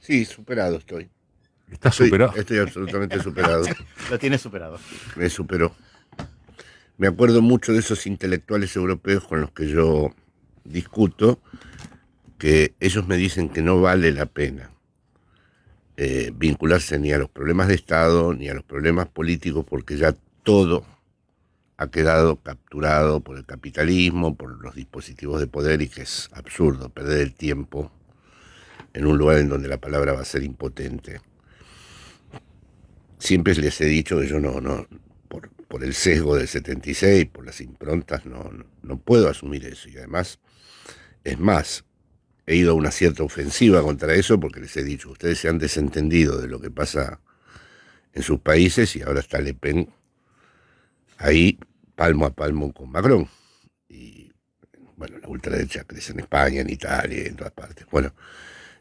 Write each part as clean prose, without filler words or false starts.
Sí, superado estoy. ¿Estás superado? Estoy absolutamente superado. Lo tienes superado. Me superó. Me acuerdo mucho de esos intelectuales europeos con los que yo discuto, que ellos me dicen que no vale la pena vincularse ni a los problemas de Estado ni a los problemas políticos, porque ya todo ha quedado capturado por el capitalismo, por los dispositivos de poder, y que es absurdo perder el tiempo en un lugar en donde la palabra va a ser impotente. Siempre les he dicho que yo no por el sesgo del 76, por las improntas, no puedo asumir eso. Y además, es más, he ido a una cierta ofensiva contra eso, porque les he dicho, ustedes se han desentendido de lo que pasa en sus países y ahora está Le Pen ahí palmo a palmo con Macron. Y bueno, la ultraderecha crece en España, en Italia, en todas partes. Bueno,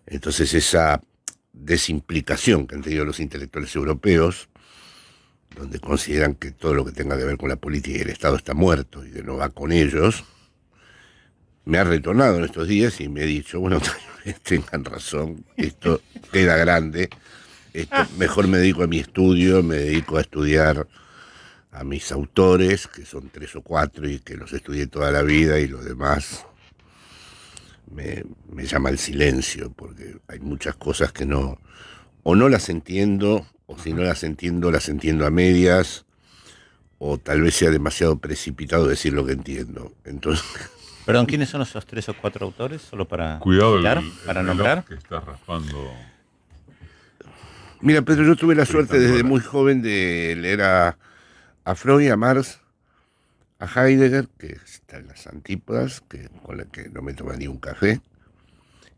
entonces esa desimplicación que han tenido los intelectuales europeos, donde consideran que todo lo que tenga que ver con la política y el Estado está muerto y que no va con ellos, me ha retornado en estos días y me ha dicho, bueno, tengan razón, esto queda grande, mejor me dedico a mi estudio, me dedico a estudiar a mis autores, que son 3 o 4 y que los estudié toda la vida, y lo demás me llama el silencio, porque hay muchas cosas que o no las entiendo, o si no las entiendo a medias, o tal vez sea demasiado precipitado decir lo que entiendo. Entonces, Perdón, ¿quiénes son esos 3 o 4 autores? Solo para Cuidado citar, el para reloj nombrar. que está raspando. mira, Pedro, yo tuve la suerte Gritando desde la- muy joven de leer a Freud, a Marx, a Heidegger, que está en las antípodas, con la que no me tomo ni un café,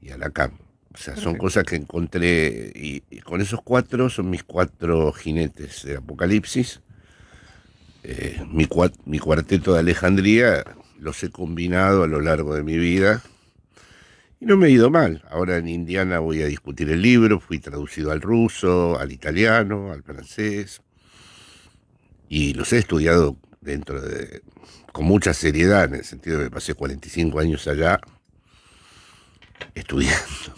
y a Lacan. O sea, son cosas que encontré, y con esos 4 son mis 4 jinetes del apocalipsis. Mi cuarteto de Alejandría los he combinado a lo largo de mi vida y no me he ido mal. Ahora en Indiana voy a discutir el libro, fui traducido al ruso, al italiano, al francés, y los he estudiado con mucha seriedad, en el sentido de que pasé 45 años allá estudiando.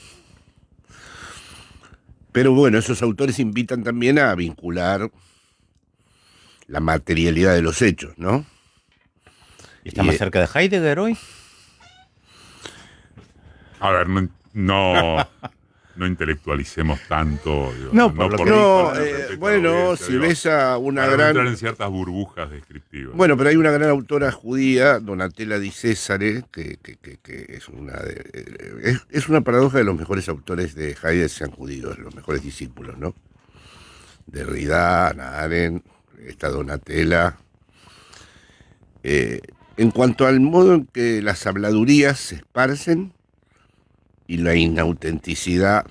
Pero bueno, esos autores invitan también a vincular la materialidad de los hechos, ¿no? ¿Y está más cerca de Heidegger hoy? A ver, no intelectualicemos tanto. Digo, No, por lo que No, con el respeto a la bueno, audiencia, si digo, ves a una para no entrar en gran... ciertas burbujas descriptivas. Bueno, pero hay una gran autora judía, Donatella di Cesare, que es es una paradoja de los mejores autores de Heidegger sean judíos, los mejores discípulos, ¿no? Derrida, Hannah Arendt, esta Donatella. En cuanto al modo en que las habladurías se esparcen y la inautenticidad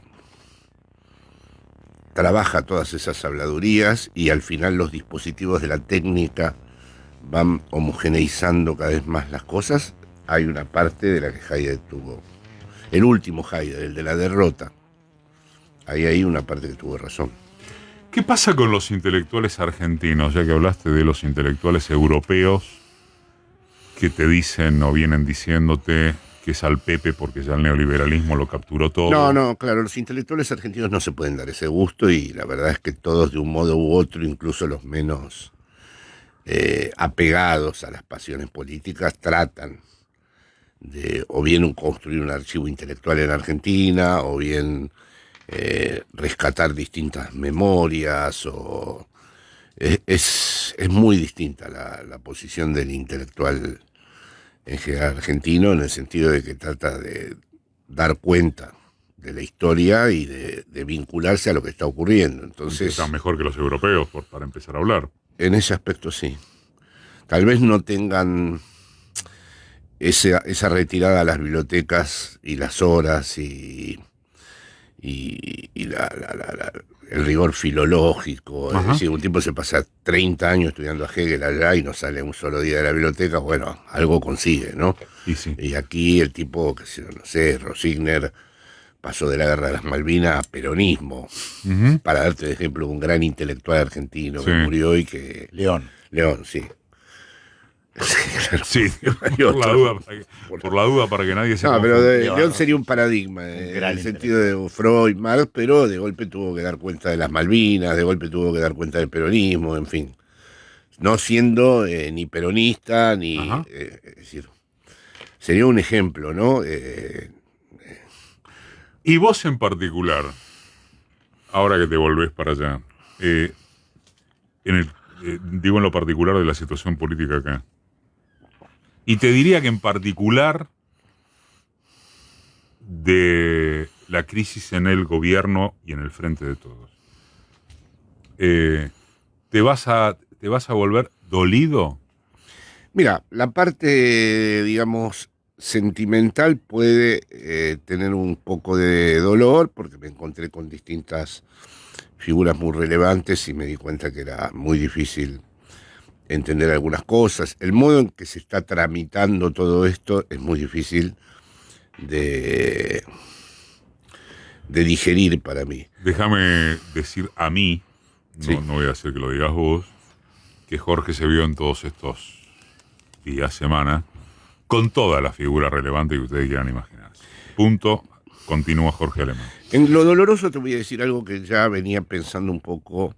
trabaja todas esas habladurías, y al final los dispositivos de la técnica van homogeneizando cada vez más las cosas, hay una parte de la que Heidegger tuvo, el último Heidegger, el de la derrota, ahí hay una parte que tuvo razón. ¿Qué pasa con los intelectuales argentinos? Ya que hablaste de los intelectuales europeos que te dicen o vienen diciéndote que es al Pepe porque ya el neoliberalismo lo capturó todo. No, claro, los intelectuales argentinos no se pueden dar ese gusto, y la verdad es que todos de un modo u otro, incluso los menos apegados a las pasiones políticas, tratan de o bien construir un archivo intelectual en Argentina, o bien rescatar distintas memorias, es muy distinta la posición del intelectual en general argentino, en el sentido de que trata de dar cuenta de la historia y de vincularse a lo que está ocurriendo. Entonces, Están mejor que los europeos para empezar a hablar. en ese aspecto sí. Tal vez no tengan esa retirada a las bibliotecas y las horas y el rigor filológico. Es decir, un tipo se pasa 30 años estudiando a Hegel allá y no sale un solo día de la biblioteca, bueno, algo consigue, ¿no? Y sí. Y aquí el tipo, que no sé, Rossigner pasó de la guerra de las Malvinas a peronismo, para darte de ejemplo un gran intelectual argentino que Sí. murió y que... León. León, sí. Claro. Sí, por la duda, para que nadie se No, pero confunda. León sería un paradigma, en gran el sentido de Freud, Marx, pero de golpe tuvo que dar cuenta de las Malvinas, de golpe tuvo que dar cuenta del peronismo, en fin. No siendo ni peronista, ni... Ajá. es decir, sería un ejemplo, ¿no? Y vos en particular, ahora que te volvés para allá, digo en lo particular de la situación política acá. Y te diría que en particular de la crisis en el gobierno y en el frente de todos. ¿Te vas a volver dolido? Mira, la parte, digamos, sentimental puede tener un poco de dolor, porque me encontré con distintas figuras muy relevantes y me di cuenta que era muy difícil entender algunas cosas. El modo en que se está tramitando todo esto es muy difícil de, de digerir para mí. Déjame decir a mí, Sí. no voy a hacer que lo digas vos, que Jorge se vio en todos estos días, semanas, con toda la figura relevante que ustedes quieran imaginarse. Punto. Continúa Jorge Alemán. En lo doloroso te voy a decir algo que ya venía pensando un poco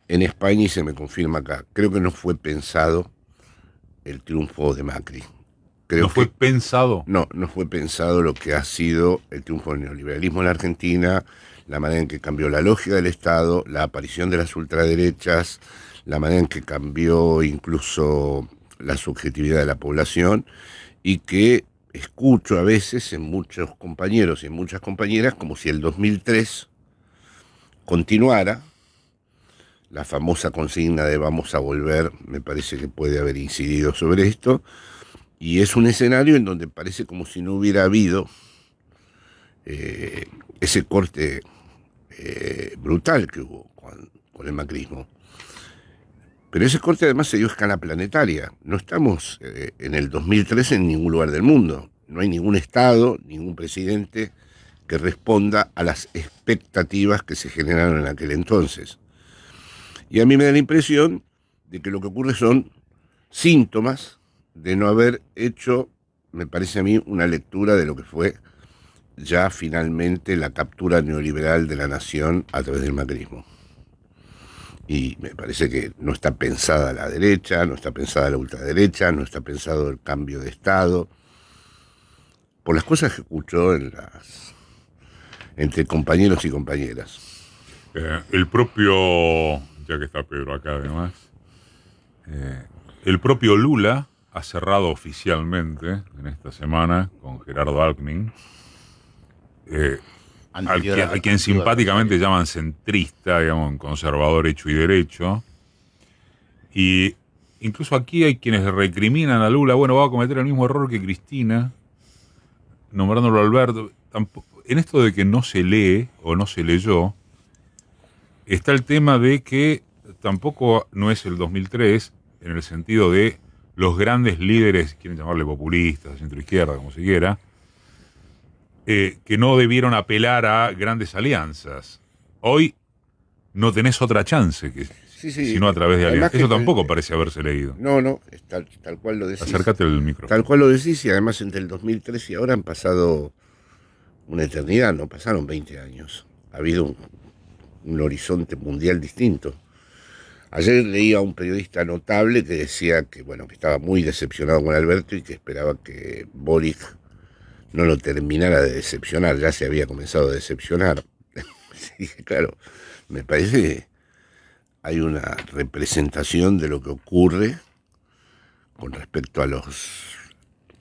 en España y se me confirma acá. Creo que no fue pensado el triunfo de Macri. Creo ¿No fue que pensado? no fue pensado lo que ha sido el triunfo del neoliberalismo en la Argentina, la manera en que cambió la lógica del Estado, la aparición de las ultraderechas, la manera en que cambió incluso la subjetividad de la población y que escucho a veces en muchos compañeros y en muchas compañeras como si el 2003 continuara. La famosa consigna de vamos a volver, me parece que puede haber incidido sobre esto, y es un escenario en donde parece como si no hubiera habido ese corte brutal que hubo con el macrismo. Pero ese corte además se dio a escala planetaria. No estamos en el 2013 en ningún lugar del mundo. No hay ningún Estado, ningún presidente que responda a las expectativas que se generaron en aquel entonces. Y a mí me da la impresión de que lo que ocurre son síntomas de no haber hecho, me parece a mí, una lectura de lo que fue ya finalmente la captura neoliberal de la nación a través del macrismo. Y me parece que no está pensada la derecha, no está pensada la ultraderecha, no está pensado el cambio de Estado. Por las cosas que escucho entre compañeros y compañeras. El propio, ya que está Pedro acá además, el propio Lula ha cerrado oficialmente en esta semana con Gerardo Alckmin, a quien simpáticamente llaman centrista, digamos, un conservador hecho y derecho. Y incluso aquí hay quienes le recriminan a Lula, bueno, va a cometer el mismo error que Cristina, nombrándolo Alberto. En esto de que no se lee o no se leyó, está el tema de que tampoco no es el 2003 en el sentido de los grandes líderes, quieren llamarle populistas, centro-izquierda, como se quiera, que no debieron apelar a grandes alianzas. Hoy no tenés otra chance que sino a través de alianzas. Eso tampoco parece haberse leído. No, es tal cual lo decís. Acércate al micrófono. Tal cual lo decís, y además entre el 2003 y ahora han pasado una eternidad, no pasaron 20 años. Ha habido un horizonte mundial distinto. Ayer leía a un periodista notable que decía que, bueno, que estaba muy decepcionado con Alberto y que esperaba que Boric no lo terminara de decepcionar, ya se había comenzado a decepcionar. Sí, claro, me parece que hay una representación de lo que ocurre con respecto a los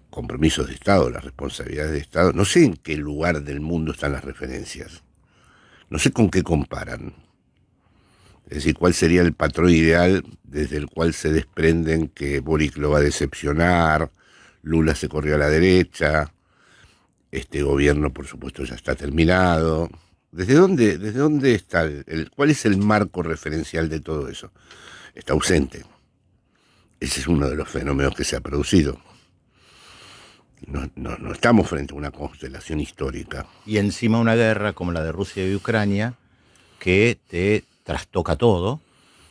compromisos de Estado, las responsabilidades de Estado. No sé en qué lugar del mundo están las referencias, no sé con qué comparan. Es decir, cuál sería el patrón ideal desde el cual se desprenden que Boric lo va a decepcionar, Lula se corrió a la derecha, este gobierno por supuesto ya está terminado. ¿Desde dónde está cuál es el marco referencial de todo eso? Está ausente. Ese es uno de los fenómenos que se ha producido. No estamos frente a una constelación histórica. Y encima una guerra como la de Rusia y Ucrania que te trastoca todo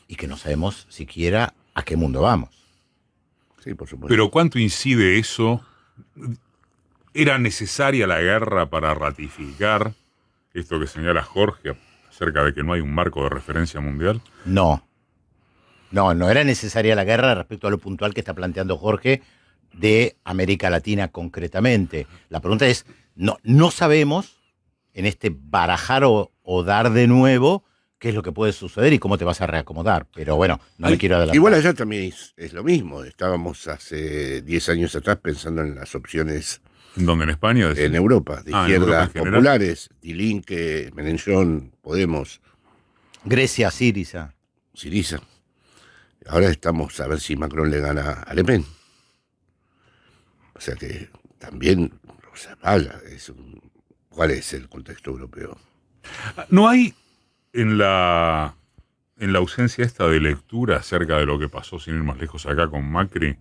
y que no sabemos siquiera a qué mundo vamos. Sí, por supuesto. Pero ¿cuánto incide eso? ¿Era necesaria la guerra para ratificar esto que señala Jorge acerca de que no hay un marco de referencia mundial? No, no era necesaria la guerra respecto a lo puntual que está planteando Jorge de América Latina concretamente. La pregunta es, no sabemos en este barajar o dar de nuevo qué es lo que puede suceder y cómo te vas a reacomodar. Pero bueno, no me quiero adelantar. Igual allá también es lo mismo. Estábamos hace 10 años atrás pensando en las opciones ¿Dónde, en España? en Europa, de en Europa izquierdas en general. populares, Dilinque, Melenchón, Podemos, Grecia, Syriza. Syriza. Ahora estamos a ver si Macron le gana a Le Pen. O sea que también, o sea, vaya, ¿cuál es el contexto europeo? ¿No hay en la ausencia esta de lectura acerca de lo que pasó, sin ir más lejos acá con Macri,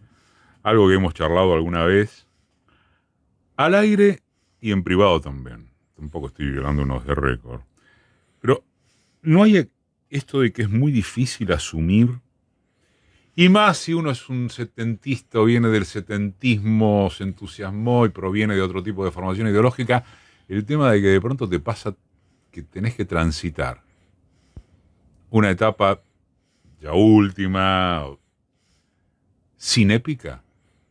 algo que hemos charlado alguna vez, al aire y en privado también? Tampoco estoy violando unos de récord. Pero ¿no hay esto de que es muy difícil asumir? Y más si uno es un setentista o viene del setentismo, se entusiasmó y proviene de otro tipo de formación ideológica, el tema de que de pronto te pasa que tenés que transitar una etapa ya última, sin épica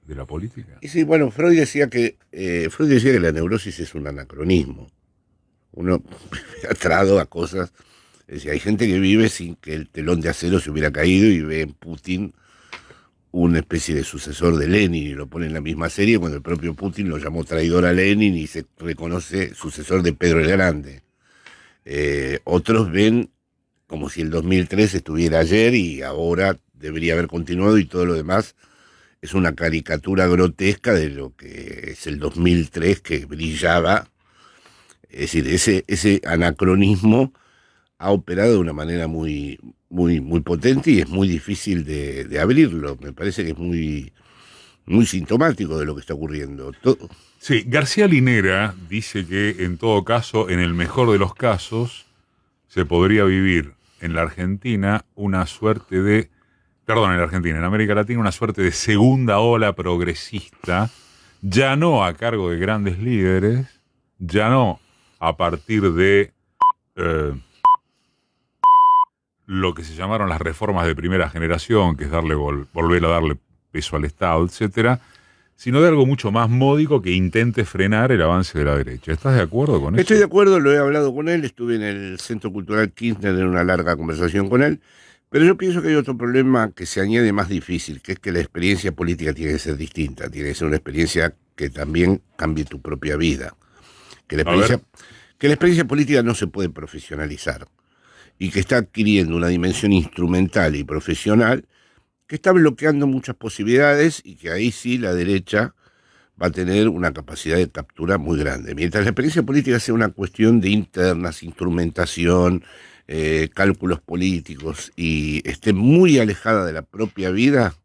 de la política. Y sí, bueno, Freud decía que la neurosis es un anacronismo. Uno atrado a cosas. Decía, hay gente que vive sin que el telón de acero se hubiera caído y ve en Putin una especie de sucesor de Lenin y lo pone en la misma serie cuando el propio Putin lo llamó traidor a Lenin y se reconoce sucesor de Pedro el Grande. Otros ven como si el 2003 estuviera ayer y ahora debería haber continuado y todo lo demás es una caricatura grotesca de lo que es el 2003 que brillaba. Es decir, ese anacronismo ha operado de una manera muy potente y es muy difícil de abrirlo. Me parece que es muy sintomático de lo que está ocurriendo. Sí, García Linera dice que en todo caso, en el mejor de los casos, se podría vivir en la Argentina una suerte de, en América Latina, una suerte de segunda ola progresista, ya no a cargo de grandes líderes, ya no a partir de lo que se llamaron las reformas de primera generación, que es volver a darle peso al Estado, etcétera, sino de algo mucho más módico que intente frenar el avance de la derecha. ¿Estás de acuerdo con eso? Estoy de acuerdo, lo he hablado con él, estuve en el Centro Cultural Kirchner en una larga conversación con él, pero yo pienso que hay otro problema que se añade más difícil, que es que la experiencia política tiene que ser distinta, tiene que ser una experiencia que también cambie tu propia vida. Que la experiencia política no se puede profesionalizar y que está adquiriendo una dimensión instrumental y profesional que está bloqueando muchas posibilidades y que ahí sí la derecha va a tener una capacidad de captura muy grande. Mientras la experiencia política sea una cuestión de internas, instrumentación, cálculos políticos y esté muy alejada de la propia vida,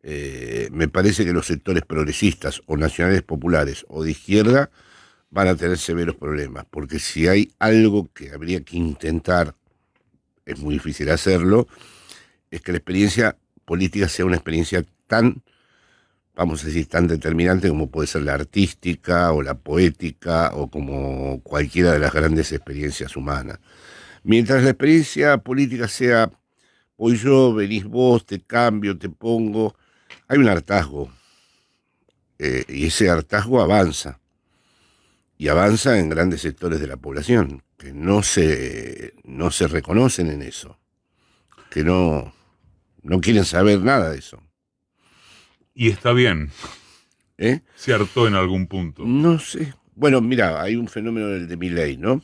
me parece que los sectores progresistas o nacionales populares o de izquierda van a tener severos problemas, porque si hay algo que habría que intentar, es muy difícil hacerlo, es que la experiencia política sea una experiencia tan, vamos a decir, tan determinante como puede ser la artística o la poética o como cualquiera de las grandes experiencias humanas. Mientras la experiencia política sea, voy yo, venís vos, te cambio, te pongo, hay un hartazgo. Y ese hartazgo avanza. Y avanza en grandes sectores de la población, que no se reconocen en eso, que no quieren saber nada de eso. Y está bien. ¿Eh? Se hartó en algún punto. No sé. Bueno, mira, hay un fenómeno del de Milei, ¿no?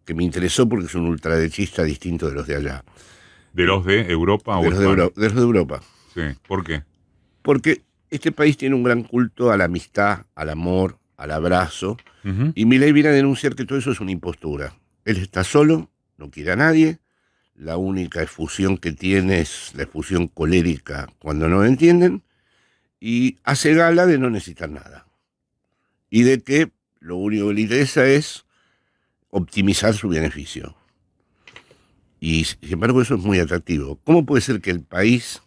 Que me interesó porque es un ultraderechista distinto de los de allá. ¿De los de Europa o de los de Europa. Sí, ¿por qué? Porque este país tiene un gran culto a la amistad, al amor, al abrazo, y Milei viene a denunciar que todo eso es una impostura. Él está solo, no quiere a nadie, la única efusión que tiene es la efusión colérica cuando no lo entienden, y hace gala de no necesitar nada. Y de que lo único que le interesa es optimizar su beneficio. Y sin embargo eso es muy atractivo. ¿Cómo puede ser que el país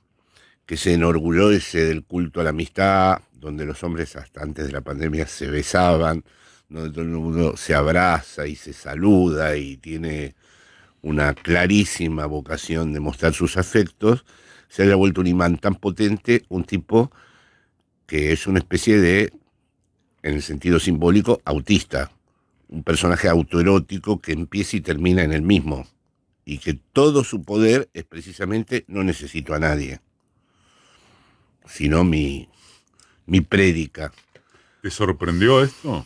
que se enorgullece del culto a la amistad, donde los hombres hasta antes de la pandemia se besaban, donde todo el mundo se abraza y se saluda y tiene una clarísima vocación de mostrar sus afectos, se haya vuelto un imán tan potente, un tipo que es una especie de, en el sentido simbólico, autista, un personaje autoerótico que empieza y termina en él mismo, y que todo su poder es precisamente no necesito a nadie, sino mi prédica. ¿Te sorprendió esto?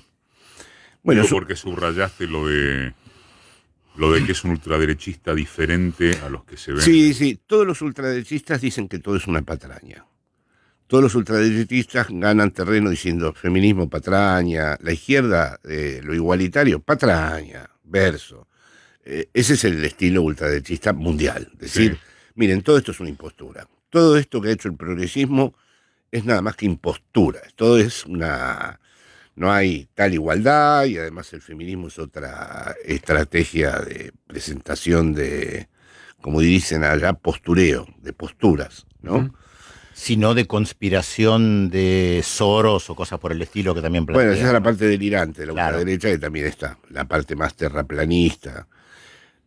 Bueno, Digo, porque subrayaste lo de que es un ultraderechista diferente a los que se ven. sí, todos los ultraderechistas dicen que todo es una patraña. Todos los ultraderechistas ganan terreno diciendo feminismo, patraña, la izquierda, lo igualitario, patraña, verso. Ese es el estilo ultraderechista mundial. Decir, Sí. miren, todo esto es una impostura. Todo esto que ha hecho el progresismo es nada más que impostura. Todo es una... No hay tal igualdad y además el feminismo es otra estrategia de presentación de, como dicen allá, postureo, de posturas, ¿no? Ujú. Sino de conspiración de Soros o cosas por el estilo que también plantea. Bueno, esa es la parte delirante de la Claro. ultraderecha, que también está, la parte más terraplanista.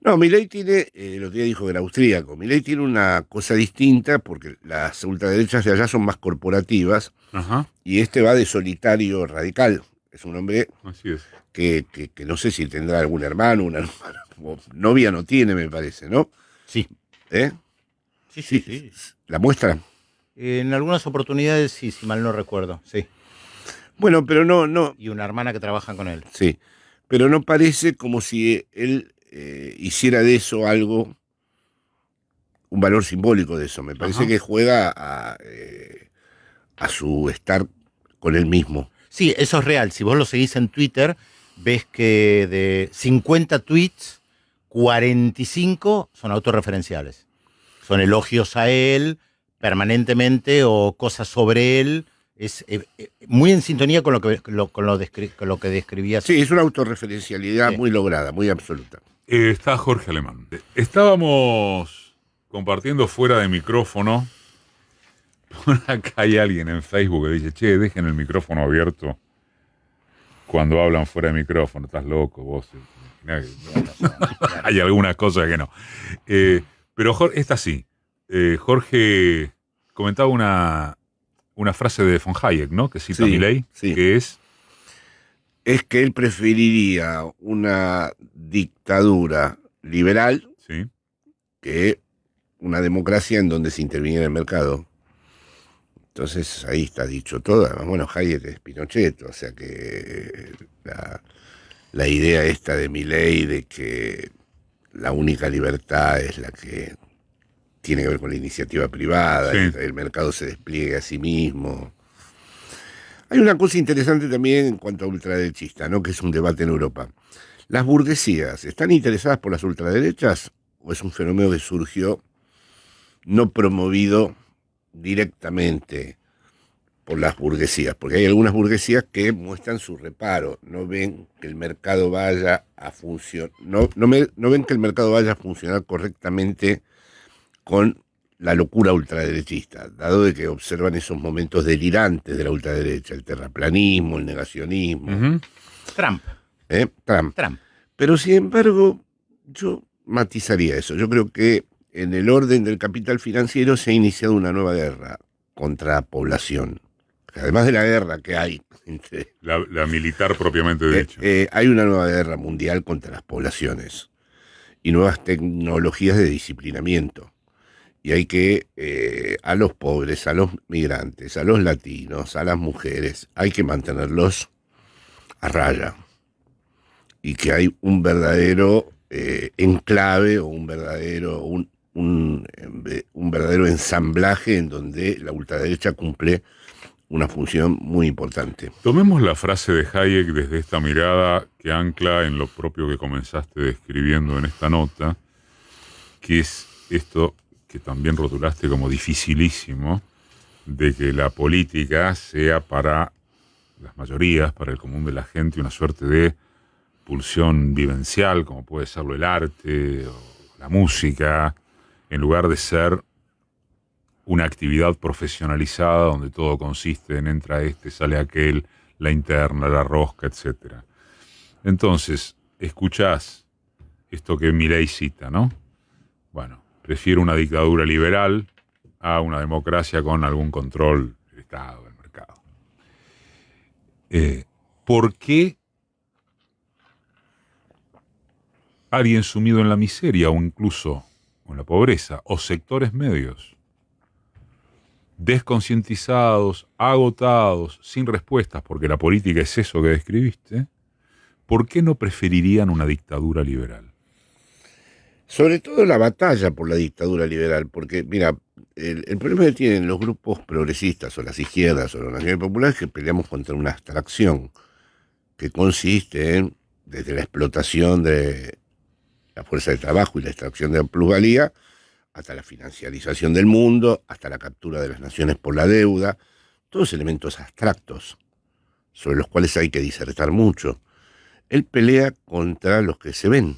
No, Milei tiene, el otro día dijo que era austríaco, Milei tiene una cosa distinta porque las ultraderechas de allá son más corporativas Ajá, y este va de solitario radical. Es un hombre así es. que no sé si tendrá algún hermano, una hermana, como novia no tiene, me parece, ¿no? Sí, ¿Eh? sí. ¿La muestra? En algunas oportunidades, sí, si mal no recuerdo, sí. Bueno, pero no, Y una hermana que trabaja con él. sí, pero no parece como si él hiciera de eso algo, un valor simbólico de eso. Me parece Ajá. que juega a su estar con él mismo. Sí, eso es real. Si vos lo seguís en Twitter, ves que de 50 tweets, 45 son autorreferenciales. Son elogios a él permanentemente o cosas sobre él. Es muy en sintonía con lo que describías. Sí, es una autorreferencialidad Sí. muy lograda, muy absoluta. Está Jorge Alemán. Estábamos compartiendo fuera de micrófono. Por acá hay alguien en Facebook que dice, che, dejen el micrófono abierto cuando hablan fuera de micrófono. Estás loco vos. Hay algunas cosas que no. Pero esta sí. Jorge comentaba una frase de von Hayek, ¿no? Que cita Sí, Milei, sí. que es... Es que él preferiría una dictadura liberal Sí, que una democracia en donde se interviniera el mercado. Entonces ahí está dicho todo. Además, bueno, Hayek es Pinochet, o sea que la idea esta de Milei de que la única libertad es la que tiene que ver con la iniciativa privada, Sí. el mercado se despliegue a sí mismo. Hay una cosa interesante también en cuanto a ultraderechista, ¿no? Que es un debate en Europa. ¿Las burguesías están interesadas por las ultraderechas o es un fenómeno que surgió no promovido directamente por las burguesías? Porque hay algunas burguesías que muestran su reparo, no ven que el mercado vaya a funcionar, no ven que el mercado vaya a funcionar correctamente con la locura ultraderechista, dado de que observan esos momentos delirantes de la ultraderecha, el terraplanismo, el negacionismo, Ujú. Trump. Trump. Trump. Pero sin embargo, yo matizaría eso. Yo creo que en el orden del capital financiero se ha iniciado una nueva guerra contra la población. Además de la guerra que hay entre La militar propiamente dicho. hay una nueva guerra mundial contra las poblaciones y nuevas tecnologías de disciplinamiento. Y hay que, a los pobres, a los migrantes, a los latinos, a las mujeres, hay que mantenerlos a raya. Y que hay un verdadero enclave o un verdadero, un verdadero ensamblaje en donde la ultraderecha cumple una función muy importante. Tomemos la frase de Hayek desde esta mirada que ancla en lo propio que comenzaste describiendo en esta nota, que es esto que también rotulaste como dificilísimo, de que la política sea para las mayorías, para el común de la gente, una suerte de pulsión vivencial, como puede serlo el arte o la música, en lugar de ser una actividad profesionalizada donde todo consiste en entra este, sale aquel, la interna, la rosca, etc. Entonces, escuchás esto que Milei cita, ¿no? Bueno, prefiero una dictadura liberal a una democracia con algún control del Estado, del mercado. ¿Por qué alguien sumido en la miseria o incluso en la pobreza o sectores medios, desconcientizados, agotados, sin respuestas, porque la política es eso que describiste, ¿por qué no preferirían una dictadura liberal? Sobre todo la batalla por la dictadura liberal, porque, mira, el problema que tienen los grupos progresistas o las izquierdas o los nacionales populares es que peleamos contra una abstracción que consiste en, desde la explotación de la fuerza de trabajo y la extracción de plusvalía, hasta la financiarización del mundo, hasta la captura de las naciones por la deuda, todos elementos abstractos sobre los cuales hay que disertar mucho. Él pelea contra los que se ven,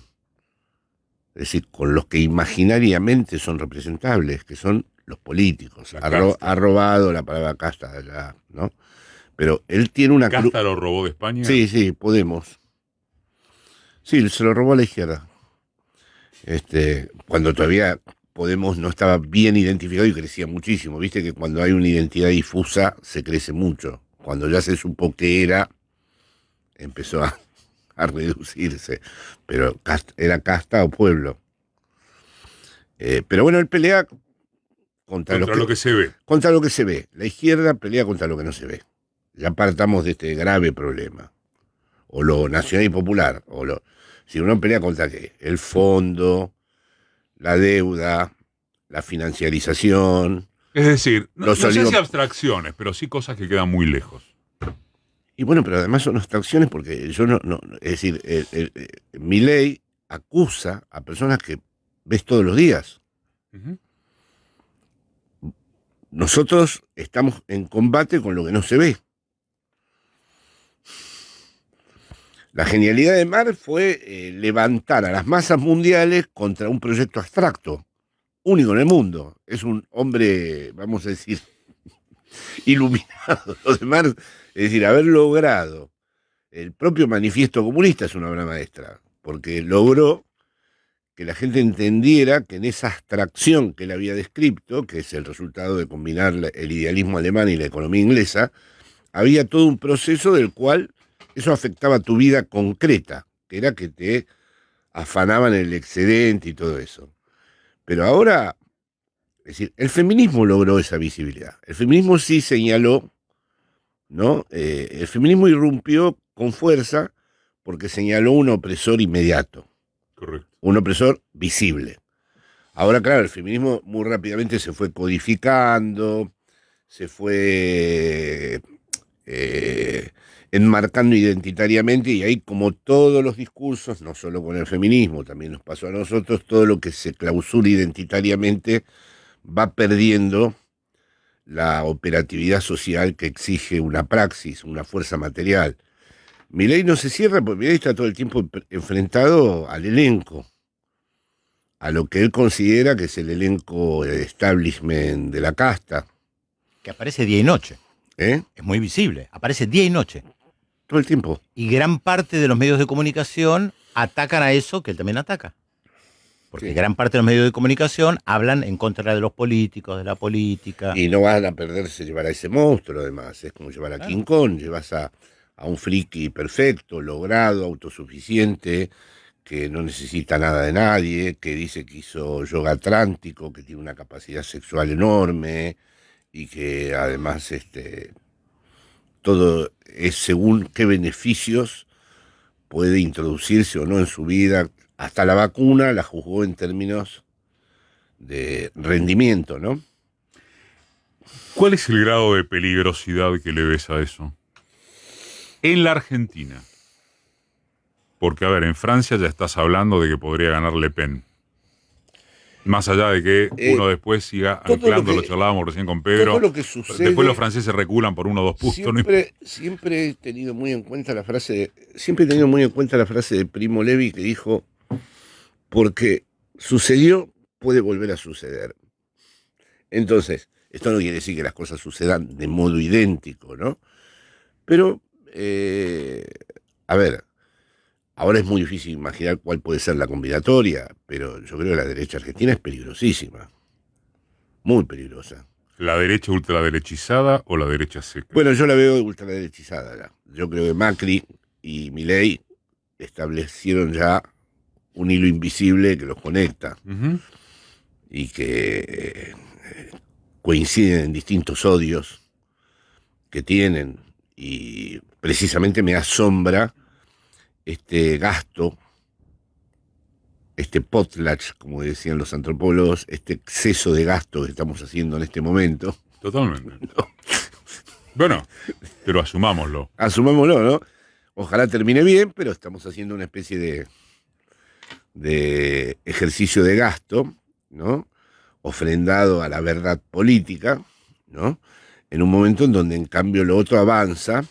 es decir, con los que imaginariamente son representables, que son los políticos. Ha robado la palabra casta de allá, ¿no? Pero él tiene una... ¿Casta lo robó de España? Sí, sí, Podemos. Sí, se lo robó a la izquierda. Cuando todavía Podemos no estaba bien identificado y crecía muchísimo. Viste que cuando hay una identidad difusa se crece mucho. Cuando ya se supo que era, empezó a reducirse. Pero era casta o pueblo. Pero bueno, él pelea contra lo que se ve. Contra lo que se ve. La izquierda pelea contra lo que no se ve. Ya partamos de este grave problema. O lo nacional y popular. Si uno pelea contra qué, el fondo, la deuda, la financiarización. Es decir, no sé si abstracciones, pero sí cosas que quedan muy lejos. Y bueno, pero además son abstracciones porque yo no es decir, Milei acusa a personas que ves todos los días. Uh-huh. Nosotros estamos en combate con lo que no se ve. La genialidad de Marx fue levantar a las masas mundiales contra un proyecto abstracto, único en el mundo. Es un hombre, vamos a decir, iluminado. Lo de Marx, es decir, haber logrado el propio manifiesto comunista es una obra maestra, porque logró que la gente entendiera que en esa abstracción que él había descrito, que es el resultado de combinar el idealismo alemán y la economía inglesa, había todo un proceso del cual eso afectaba tu vida concreta, que era que te afanaban el excedente y todo eso. Pero ahora, es decir, el feminismo logró esa visibilidad. El feminismo sí señaló, ¿no? El feminismo irrumpió con fuerza porque señaló un opresor inmediato. Correcto. Un opresor visible. Ahora, claro, el feminismo muy rápidamente se fue codificando, se fue enmarcando identitariamente, y ahí, como todos los discursos, no solo con el feminismo, también nos pasó a nosotros, todo lo que se clausura identitariamente va perdiendo la operatividad social que exige una praxis, una fuerza material. Milei no se cierra porque Milei está todo el tiempo enfrentado al elenco, a lo que él considera que es el elenco establishment de la casta. Que aparece día y noche. Es muy visible, aparece día y noche. Todo el tiempo. Y gran parte de los medios de comunicación atacan a eso que él también ataca. Porque sí, gran parte de los medios de comunicación hablan en contra de los políticos, de la política. Y no van a perderse llevar a ese monstruo, además. Es como llevar a King Kong, llevas a un friki perfecto, logrado, autosuficiente, que no necesita nada de nadie, que dice que hizo yoga atlántico, que tiene una capacidad sexual enorme y que además todo es según qué beneficios puede introducirse o no en su vida. Hasta la vacuna la juzgó en términos de rendimiento, ¿no? ¿Cuál es el grado de peligrosidad que le ves a eso? En la Argentina. Porque, a ver, en Francia ya estás hablando de que podría ganar Le Pen. Más allá de que uno después siga anclando, lo charlábamos recién con Pedro. Todo lo que sucede, después los franceses reculan por 1 o 2 puntos. Siempre he tenido muy en cuenta la frase de Primo Levi, que dijo: porque sucedió, puede volver a suceder. Entonces, Esto no quiere decir que las cosas sucedan de modo idéntico, ¿no? Pero, a ver, ahora es muy difícil imaginar cuál puede ser la combinatoria, pero yo creo que la derecha argentina es peligrosísima, muy peligrosa. ¿La derecha ultraderechizada o la derecha seca? Bueno, yo la veo ultraderechizada ya. Yo creo que Macri y Milei establecieron ya un hilo invisible que los conecta Ujú. y que coinciden en distintos odios que tienen, y precisamente me asombra este gasto, este potlatch, como decían los antropólogos, este exceso de gasto que estamos haciendo en este momento. Totalmente. Bueno, pero asumámoslo. Asumámoslo, ¿no? Ojalá termine bien, pero estamos haciendo una especie de ejercicio de gasto, ¿no? Ofrendado a la verdad política, ¿no? En un momento en donde en cambio lo otro avanza.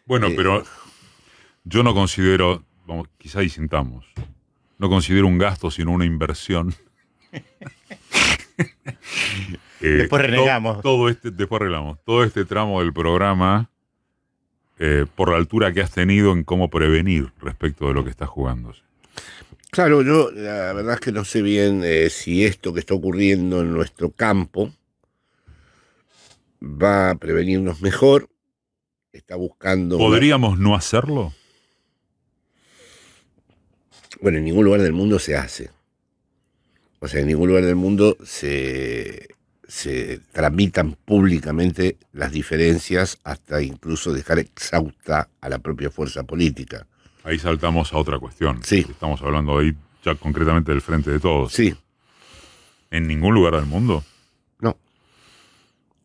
Bueno, pero yo no considero, vamos, quizá disintamos, no considero un gasto sino una inversión. Después renegamos. Después arreglamos. Todo este tramo del programa, por la altura que has tenido en cómo prevenir respecto de lo que está jugándose. Claro, yo la verdad es que no sé bien si esto que está ocurriendo en nuestro campo va a prevenirnos mejor, está buscando... ¿Podríamos no hacerlo? Bueno, en ningún lugar del mundo se hace. O sea, en ningún lugar del mundo se tramitan públicamente las diferencias hasta incluso dejar exhausta a la propia fuerza política. Ahí saltamos a otra cuestión. Sí. Estamos hablando ahí ya concretamente del Frente de Todos. Sí, ¿En ningún lugar del mundo? no.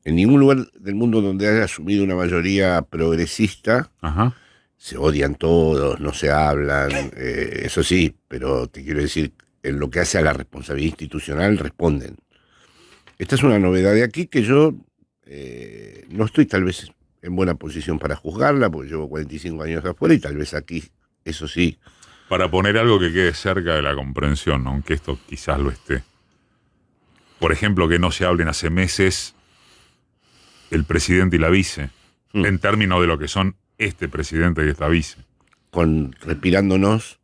En ningún lugar del mundo donde haya asumido una mayoría progresista Ajá. se odian todos, no se hablan, eso sí, pero te quiero decir, en lo que hace a la responsabilidad institucional responden. Esta es una novedad de aquí que yo no estoy tal vez en buena posición para juzgarla, porque llevo 45 años afuera y tal vez aquí, eso sí. Para poner algo que quede cerca de la comprensión, aunque esto quizás lo esté. Por ejemplo, que no se hablen hace meses el presidente y la vice, en términos de lo que son este presidente y esta vice. Respirándonos,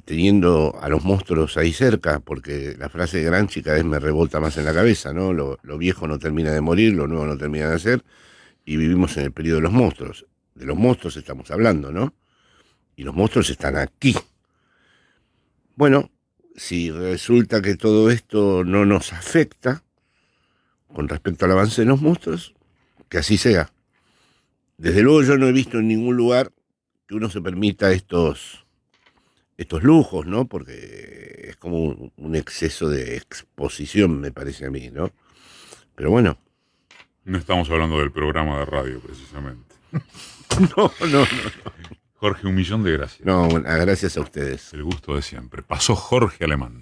teniendo a los monstruos ahí cerca, porque la frase de Gramsci cada vez me rebota más en la cabeza, ¿no? Lo viejo no termina de morir, lo nuevo no termina de nacer, y vivimos en el periodo de los monstruos. De los monstruos estamos hablando, ¿no? Y los monstruos están aquí. Bueno, si resulta que todo esto no nos afecta con respecto al avance de los monstruos, que así sea. Desde luego yo no he visto en ningún lugar que uno se permita estos lujos, ¿no? Porque es como un exceso de exposición, me parece a mí, ¿no? Pero bueno. No estamos hablando del programa de radio, precisamente. No. Jorge, 1.000.000 de gracias. No, bueno, gracias a ustedes. El gusto de siempre. Pasó Jorge Alemán.